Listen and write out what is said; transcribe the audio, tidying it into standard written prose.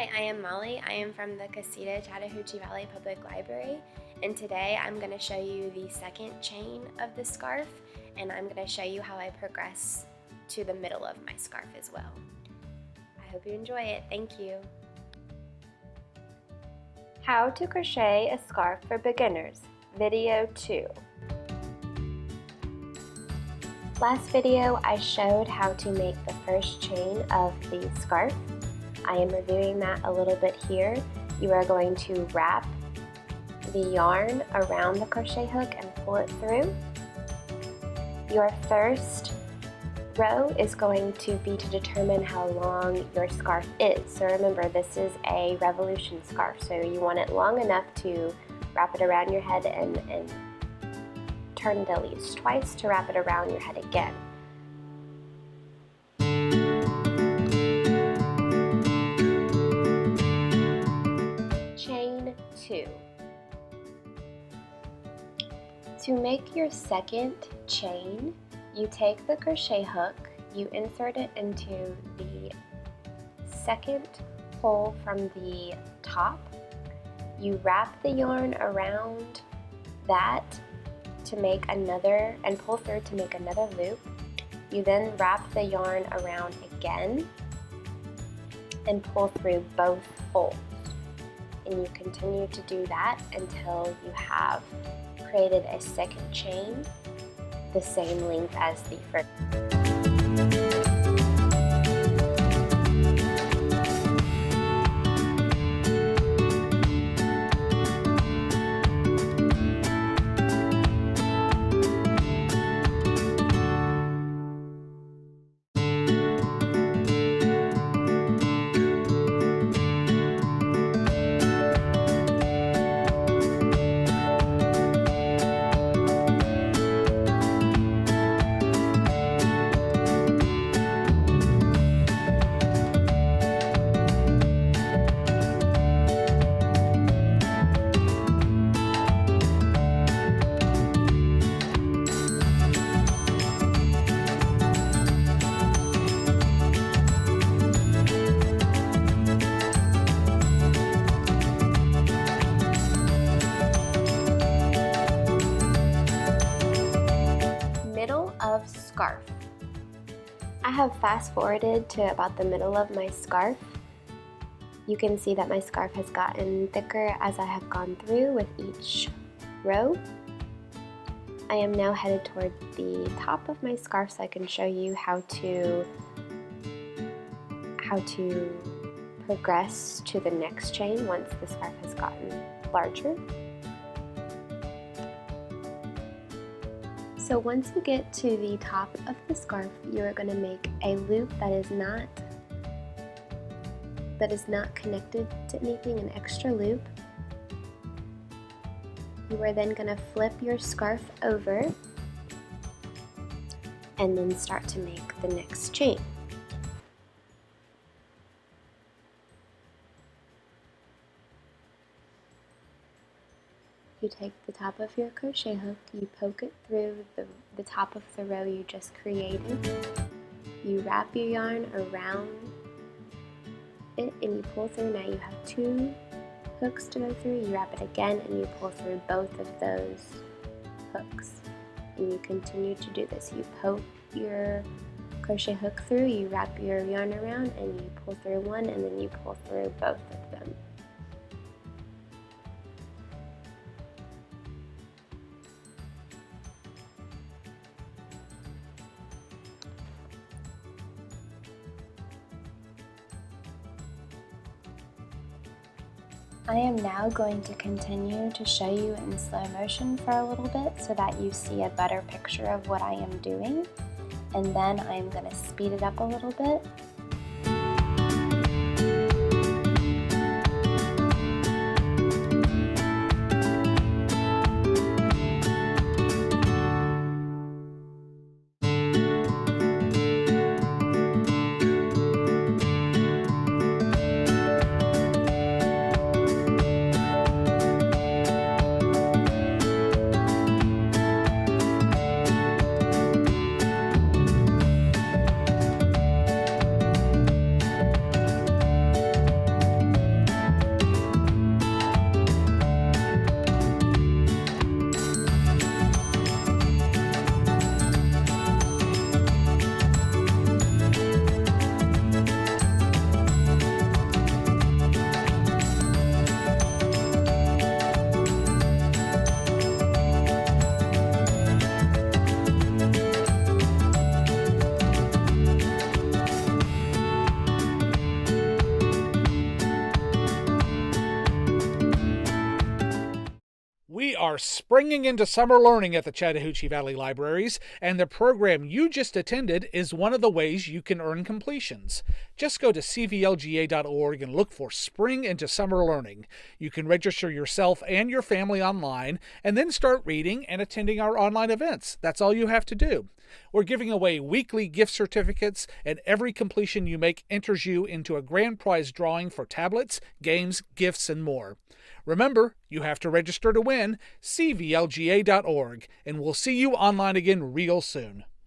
Hi, I am Molly. I am from the Cussetta-Chattahoochee Valley Public Library, and today I'm going to show you the second chain of the scarf, and I'm going to show you how I progress to the middle of my scarf as well. I hope you enjoy it. Thank you. How to crochet a scarf for beginners, video 2. Last video I showed how to make the first chain of the scarf. I am reviewing that a little bit here. You are going to wrap the yarn around the crochet hook and pull it through. Your first row is going to be to determine how long your scarf is. So remember, this is a revolution scarf, so you want it long enough to wrap it around your head and turn it at least twice to wrap it around your head again. Chain 2. To make your second chain, you take the crochet hook, you insert it into the second hole from the top, you wrap the yarn around that to make another, and pull through to make another loop. You then wrap the yarn around again and pull through both holes. And you continue to do that until you have created a second chain the same length as the first. Of scarf. I have fast forwarded to about the middle of my scarf. You can see that my scarf has gotten thicker as I have gone through with each row. I am now headed toward the top of my scarf so I can show you how to progress to the next chain once the scarf has gotten larger. So once you get to the top of the scarf, you are going to make a loop that is not connected to anything, an extra loop. You are then going to flip your scarf over and then start to make the next chain. You take the top of your crochet hook, you poke it through the top of the row you just created. You wrap your yarn around it and you pull through. Now you have 2 hooks to go through. You wrap it again and you pull through both of those hooks. And you continue to do this. You poke your crochet hook through, you wrap your yarn around and you pull through one, and then you pull through both of them. I am now going to continue to show you in slow motion for a little bit so that you see a better picture of what I am doing, and then I am going to speed it up a little bit. are springing into summer learning at the Chattahoochee Valley Libraries, and the program you just attended is one of the ways you can earn completions. Just go to cvlga.org and look for Spring into Summer Learning. You can register yourself and your family online, and then start reading and attending our online events. That's all you have to do. We're giving away weekly gift certificates, and every completion you make enters you into a grand prize drawing for tablets, games, gifts, and more. Remember, you have to register to win. cvlga.org, and we'll see you online again real soon.